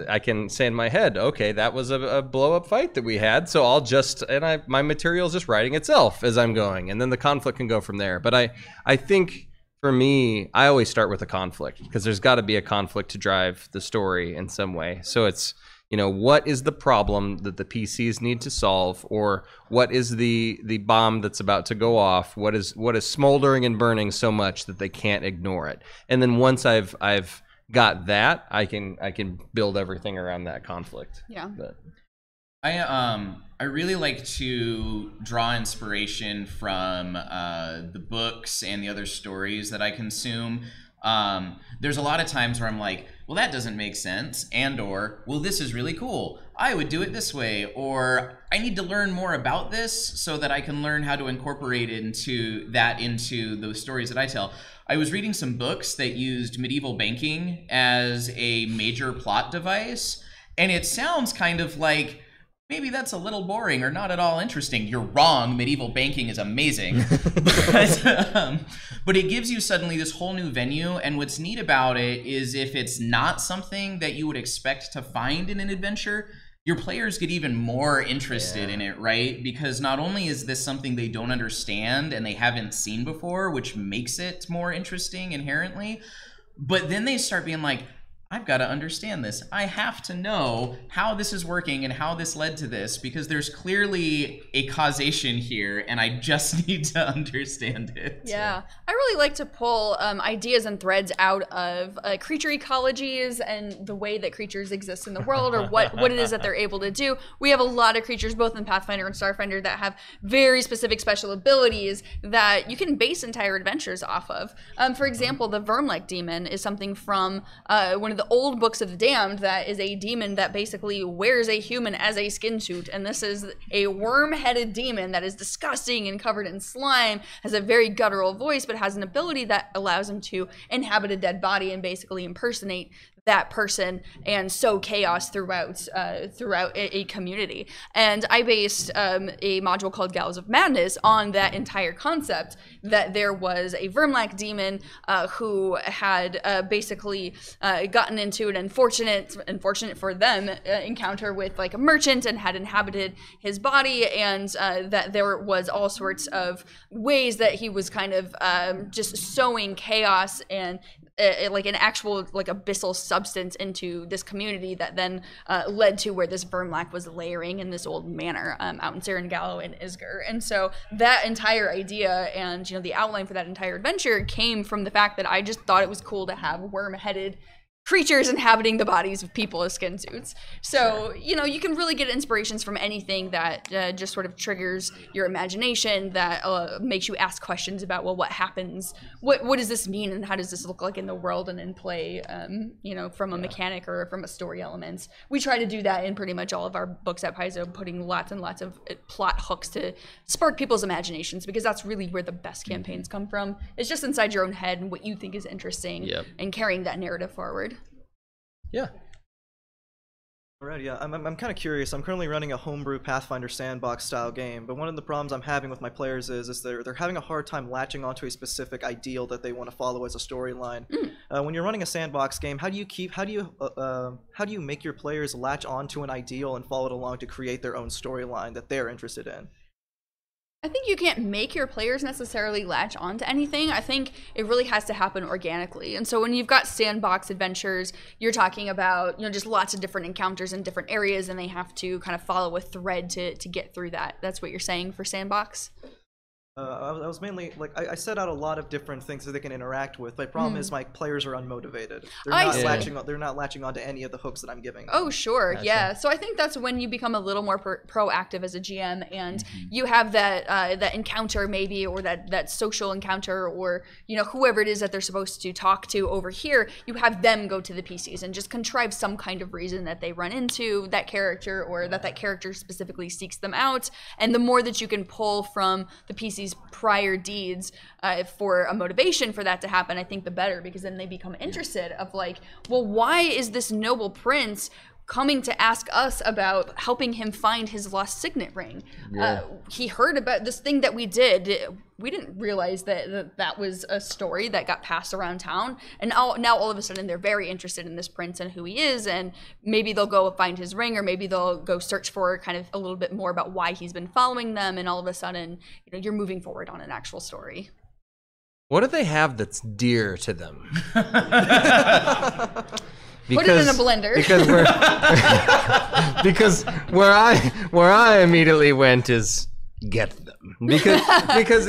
I can say in my head, okay, that was a blow up fight that we had. So my material is just writing itself as I'm going. And then the conflict can go from there. But I think for me, I always start with a conflict because there's got to be a conflict to drive the story in some way. So it's, you know, what is the problem that the PCs need to solve, or what is the bomb that's about to go off? What is smoldering and burning so much that they can't ignore it? And then once I've got that, I can build everything around that conflict. Yeah. But I really like to draw inspiration from the books and the other stories that I consume. There's a lot of times where I'm like, well, that doesn't make sense, or, well, this is really cool, I would do it this way, or I need to learn more about this so that I can learn how to incorporate into the stories that I tell. I was reading some books that used medieval banking as a major plot device, and it sounds kind of like, maybe that's a little boring or not at all interesting. You're wrong. Medieval banking is amazing. But it gives you suddenly this whole new venue. And what's neat about it is if it's not something that you would expect to find in an adventure, your players get even more interested in it, right? Because not only is this something they don't understand and they haven't seen before, which makes it more interesting inherently, but then they start being like, I've got to understand this. I have to know how this is working and how this led to this, because there's clearly a causation here and I just need to understand it. Yeah, I really like to pull ideas and threads out of creature ecologies and the way that creatures exist in the world, or what it is that they're able to do. We have a lot of creatures, both in Pathfinder and Starfinder, that have very specific special abilities that you can base entire adventures off of. For example, the Vermlek demon is something from one of the old books of the Damned that is a demon that basically wears a human as a skin suit. And this is a worm-headed demon that is disgusting and covered in slime, has a very guttural voice, but has an ability that allows him to inhabit a dead body and basically impersonate that person and sow chaos throughout a community. And I based a module called Gallows of Madness on that entire concept, that there was a Vermlek demon who had basically gotten into an unfortunate for them encounter with like a merchant and had inhabited his body, and that there was all sorts of ways that he was kind of just sowing chaos and like an actual like abyssal substance into this community that then led to where this Vermlek was layering in this old manor out in Serengallo and Isger. And so that entire idea and, you know, the outline for that entire adventure came from the fact that I just thought it was cool to have worm-headed creatures inhabiting the bodies of people as skin suits. So, you know, you can really get inspirations from anything that just sort of triggers your imagination, that makes you ask questions about, well, what happens? What does this mean, and how does this look like in the world and in play, you know, from a mechanic or from a story elements. We try to do that in pretty much all of our books at Paizo, putting lots and lots of plot hooks to spark people's imaginations, because that's really where the best campaigns come from. It's just inside your own head and what you think is interesting, and carrying that narrative forward. Yeah. All right, yeah, I'm kind of curious. I'm currently running a homebrew Pathfinder sandbox style game, but one of the problems I'm having with my players is they're having a hard time latching onto a specific ideal that they want to follow as a storyline. When you're running a sandbox game, how do you make your players latch onto an ideal and follow it along to create their own storyline that they're interested in? I think you can't make your players necessarily latch onto anything. I think it really has to happen organically. And so when you've got sandbox adventures, you're talking about, you know, just lots of different encounters in different areas, and they have to kind of follow a thread to get through that. That's what you're saying for sandbox? I was mainly like I set out a lot of different things that they can interact with. My problem is my players are unmotivated. They're not latching onto any of the hooks that I'm giving. Oh, sure, yeah. So I think that's when you become a little more proactive as a GM, and you have that encounter maybe, or that social encounter, or whoever it is that they're supposed to talk to over here. You have them go to the PCs and just contrive some kind of reason that they run into that character, or that character specifically seeks them out. And the more that you can pull from the PCs prior deeds for a motivation for that to happen, I think the better, because then they become interested of like, well, why is this noble prince coming to ask us about helping him find his lost signet ring? He heard about this thing that we did. We didn't realize that was a story that got passed around town, and now all of a sudden they're very interested in this prince and who he is, and maybe they'll go find his ring, or maybe they'll go search for kind of a little bit more about why he's been following them, and all of a sudden you're moving forward on an actual story. What do they have that's dear to them? Put it in a blender. Because where I immediately went is get them, because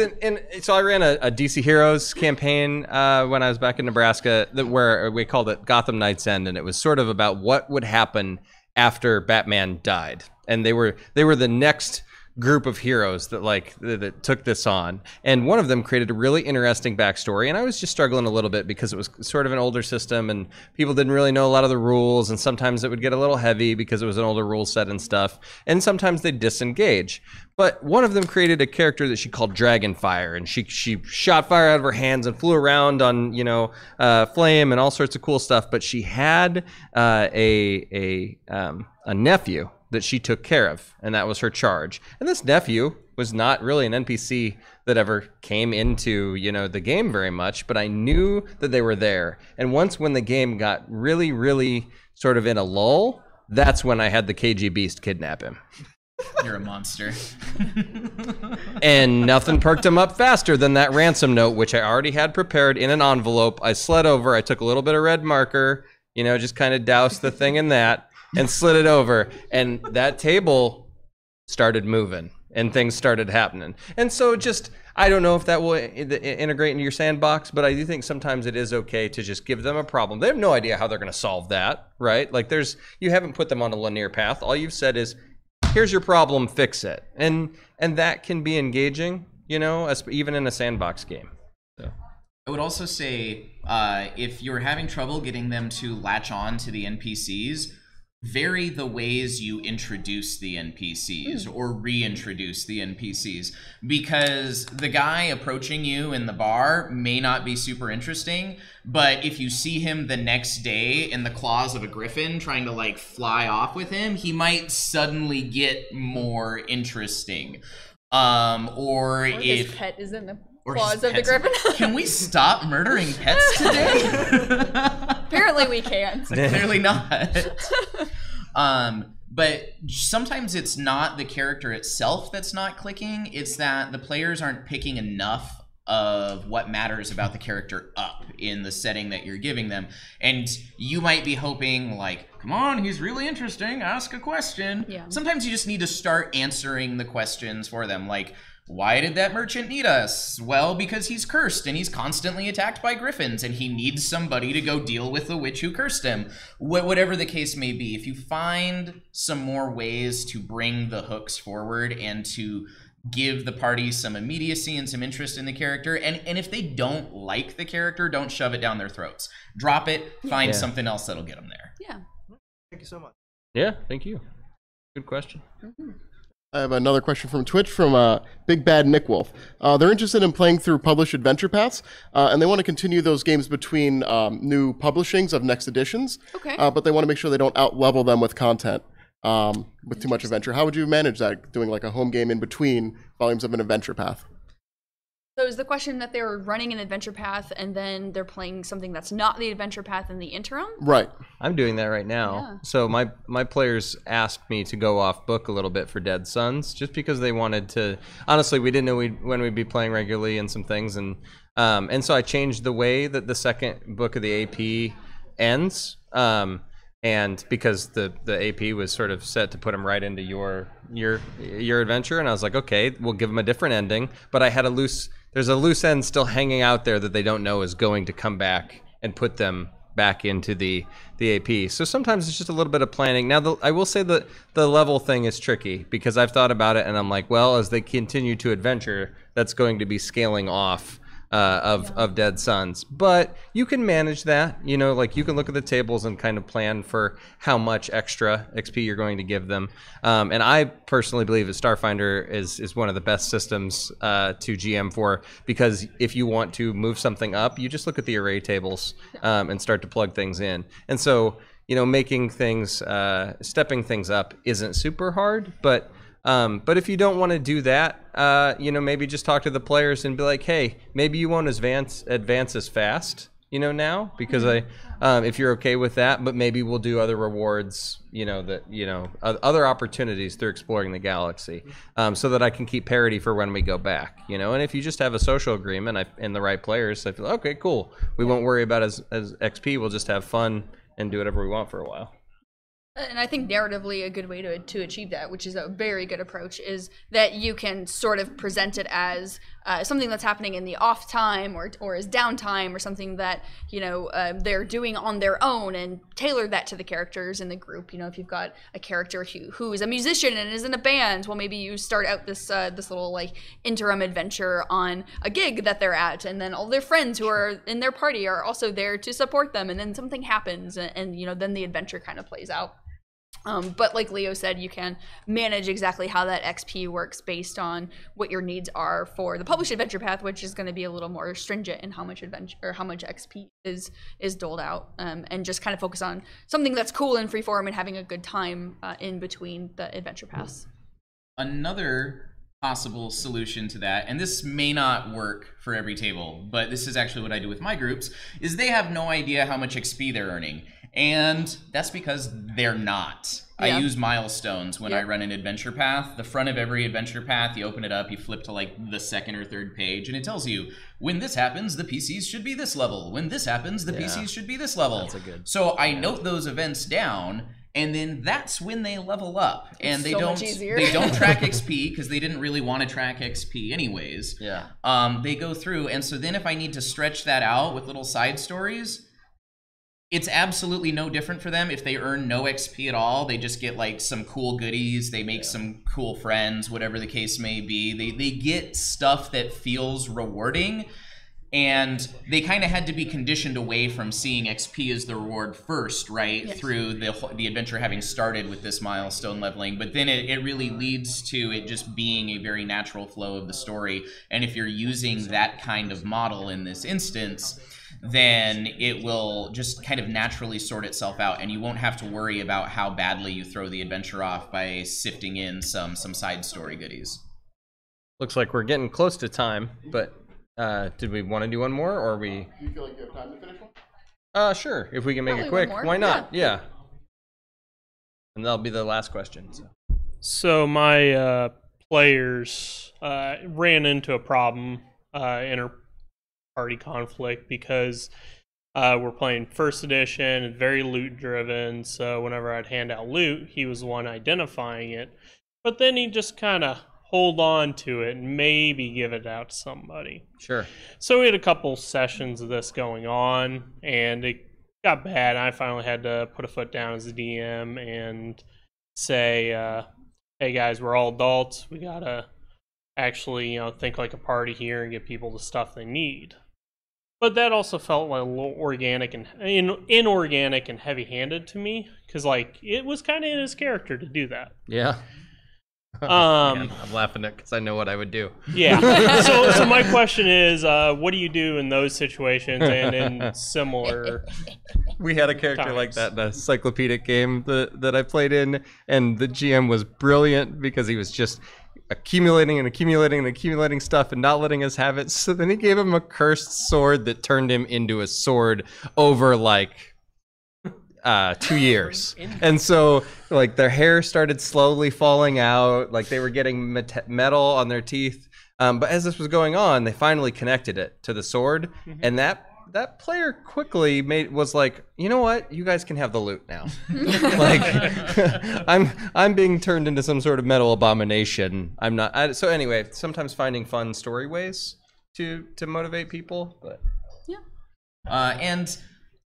so I ran a DC Heroes campaign when I was back in Nebraska where we called it Gotham Knight's End, and it was sort of about what would happen after Batman died, and they were the next group of heroes that took this on, and one of them created a really interesting backstory, and I was just struggling a little bit because it was sort of an older system and people didn't really know a lot of the rules, and sometimes it would get a little heavy because it was an older rule set and stuff, and sometimes they'd disengage. But one of them created a character that she called Dragonfire, and she shot fire out of her hands and flew around on flame and all sorts of cool stuff. But she had a nephew that she took care of, and that was her charge. And this nephew was not really an NPC that ever came into the game very much, but I knew that they were there. And once when the game got really, really sort of in a lull, that's when I had the KG Beast kidnap him. You're a monster. And nothing perked him up faster than that ransom note, which I already had prepared in an envelope. I slid over, I took a little bit of red marker, just kind of doused the thing in that, and slid it over, and that table started moving, and things started happening. And so I don't know if that will integrate into your sandbox, but I do think sometimes it is okay to just give them a problem. They have no idea how they're going to solve that, right? Like you haven't put them on a linear path. All you've said is, here's your problem, fix it. And that can be engaging, even in a sandbox game. So. I would also say, if you're having trouble getting them to latch on to the NPCs, vary the ways you introduce the NPCs or reintroduce the NPCs, because the guy approaching you in the bar may not be super interesting, but if you see him the next day in the claws of a griffin trying to fly off with him, he might suddenly get more interesting. Or if his pet is in the claws of the griffin. Can we stop murdering pets today? Apparently we can't. Clearly not. But sometimes it's not the character itself that's not clicking, it's that the players aren't picking enough of what matters about the character up in the setting that you're giving them. And you might be hoping, come on, he's really interesting, ask a question. Yeah. Sometimes you just need to start answering the questions for them, why did that merchant need us? Well, because he's cursed and he's constantly attacked by griffins and he needs somebody to go deal with the witch who cursed him. Whatever the case may be, if you find some more ways to bring the hooks forward and to give the party some immediacy and some interest in the character, and if they don't like the character, don't shove it down their throats. Drop it, find something else that'll get them there. Yeah. Thank you so much. Yeah, thank you. Good question. I have another question from Twitch from Big Bad Nick Wolf. They're interested in playing through published adventure paths, and they want to continue those games between new publishings of next editions. Okay. But they want to make sure they don't out-level them with content with too much adventure. How would you manage that, doing a home game in between volumes of an adventure path? So is the question that they're running an adventure path and then they're playing something that's not the adventure path in the interim? Right. I'm doing that right now. Yeah. So my players asked me to go off book a little bit for Dead Sons, just because they wanted to. Honestly, we didn't know when we'd be playing regularly and some things, and so I changed the way that the second book of the AP ends. and because the AP was sort of set to put him right into your adventure, and I was like, okay, we'll give him a different ending. But I had there's a loose end still hanging out there that they don't know is going to come back and put them back into the AP. So sometimes it's just a little bit of planning. Now, I will say that the level thing is tricky because I've thought about it and I'm like, well, as they continue to adventure, that's going to be scaling off of Dead Suns. But you can manage that, you know, like you can look at the tables and kind of plan for how much extra XP you're going to give them. And I personally believe that Starfinder is one of the best systems to GM for, because if you want to move something up, you just look at the array tables and start to plug things in. And so, you know, making things, stepping things up isn't super hard, but if you don't want to do that, you know, maybe just talk to the players and be like, hey, maybe you won't advance as fast, you know, now, because if you're okay with that, but maybe we'll do other rewards, you know, other opportunities through exploring the galaxy, so that I can keep parity for when we go back, you know. And if you just have a social agreement and the right players, I feel, okay, cool, we won't worry about as XP, we'll just have fun and do whatever we want for a while. And I think narratively a good way to achieve that, which is a very good approach, is that you can sort of present it as something that's happening in the off time or as downtime, or something that, you know, they're doing on their own, and tailor that to the characters in the group. You know, if you've got a character who is a musician and is in a band, well, maybe you start out this little like interim adventure on a gig that they're at, and then all their friends who are in their party are also there to support them, and then something happens, and you know, then the adventure kind of plays out. But like Leo said, you can manage exactly how that XP works based on what your needs are for the published adventure path, which is going to be a little more stringent in how much adventure or how much XP is doled out, and just kind of focus on something that's cool and freeform and having a good time in between the adventure paths. Another possible solution to that, and this may not work for every table, but this is actually what I do with my groups, is they have no idea how much XP they're earning. And that's because they're not. Yeah. I use milestones when I run an adventure path. The front of every adventure path, you open it up, you flip to like the second or third page, and it tells you, when this happens, the PCs should be this level. When this happens, the PCs should be this level. That's a good. So I note those events down, and then that's when they level up. And they don't track XP because they didn't really want to track XP anyways. Yeah. They go through, and so then if I need to stretch that out with little side stories, it's absolutely no different for them if they earn no XP at all. They just get like some cool goodies, they make some cool friends, whatever the case may be. They get stuff that feels rewarding, and they kind of had to be conditioned away from seeing XP as the reward first, right? Yes. Through the adventure having started with this milestone leveling, but then it really leads to it just being a very natural flow of the story. And if you're using that kind of model in this instance, then it will just kind of naturally sort itself out, and you won't have to worry about how badly you throw the adventure off by sifting in some side story goodies. Looks like we're getting close to time, but did we want to do one more, or are we... Do you feel like you have time to finish one? Sure, if we can make it quick. Why not? Yeah. And that'll be the last question. So my players ran into a problem in party conflict because we're playing first edition, very loot driven, so whenever I'd hand out loot, he was the one identifying it, but then he'd just kind of hold on to it and maybe give it out to somebody. Sure. So we had a couple sessions of this going on, and it got bad. I finally had to put a foot down as a DM and say, hey guys, we're all adults, we gotta actually, you know, think like a party here and give people the stuff they need. But that also felt like a little organic and inorganic and heavy-handed to me, because like it was kind of in his character to do that. Yeah. I'm laughing at it because I know what I would do. Yeah. So my question is, what do you do in those situations and in similar? We had a character like that in a cyclopedic game that I played in, and the GM was brilliant because he was just accumulating and accumulating and accumulating stuff and not letting us have it. So then he gave him a cursed sword that turned him into a sword over like 2 years. And so like their hair started slowly falling out, like they were getting metal on their teeth. But as this was going on, they finally connected it to the sword, and that that player quickly was like, you know what, you guys can have the loot now. Like, I'm being turned into some sort of metal abomination. I'm not. So anyway, sometimes finding fun story ways to motivate people, but and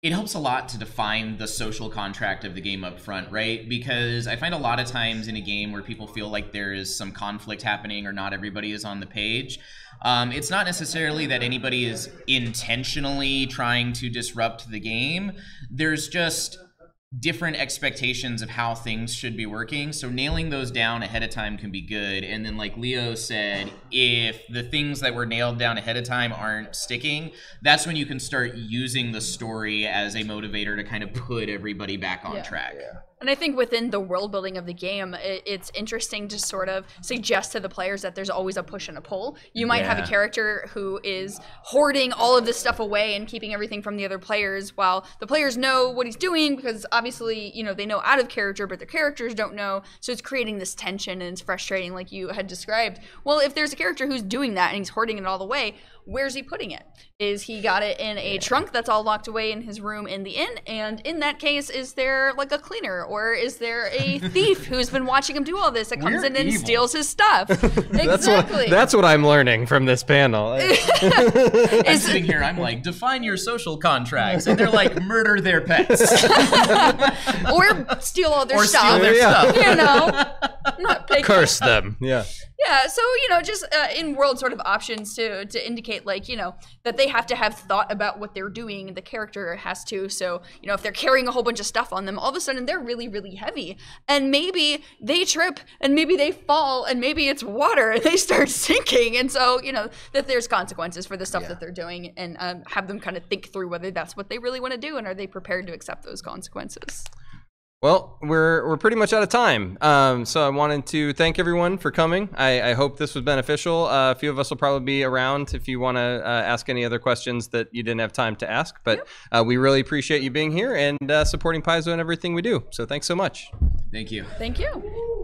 it helps a lot to define the social contract of the game up front, right? Because I find a lot of times in a game where people feel like there is some conflict happening or not everybody is on the page, it's not necessarily that anybody is intentionally trying to disrupt the game. There's just different expectations of how things should be working. So nailing those down ahead of time can be good. And then like Leo said, if the things that were nailed down ahead of time aren't sticking, that's when you can start using the story as a motivator to kind of put everybody back on track. And I think within the world building of the game, it's interesting to sort of suggest to the players that there's always a push and a pull. You might have a character who is hoarding all of this stuff away and keeping everything from the other players, while the players know what he's doing because obviously, you know, they know out of character, but their characters don't know. So it's creating this tension and it's frustrating like you had described. Well, if there's a character who's doing that and he's hoarding it all the way, where's he putting it? Is he got it in a trunk that's all locked away in his room in the inn? And in that case, is there like a cleaner? Or is there a thief who's been watching him do all this that comes in and steals his stuff? Exactly. That's what I'm learning from this panel. I'm sitting here, I'm like, define your social contracts. And they're like, murder their pets. Or steal all their stuff. Steal their stuff. You know? Not picky. Curse them. Yeah. Yeah, so, you know, just in-world sort of options to indicate, like, you know, that they have to have thought about what they're doing. The character has to. So, you know, if they're carrying a whole bunch of stuff on them, all of a sudden they're really, really heavy. And maybe they trip, and maybe they fall, and maybe it's water, and they start sinking. And so, you know, that there's consequences for the stuff that they're doing, and have them kind of think through whether that's what they really want to do, and are they prepared to accept those consequences. Well, we're pretty much out of time, so I wanted to thank everyone for coming. I hope this was beneficial. A few of us will probably be around if you want to ask any other questions that you didn't have time to ask, but we really appreciate you being here and supporting Paizo and everything we do. So thanks so much. Thank you. Thank you.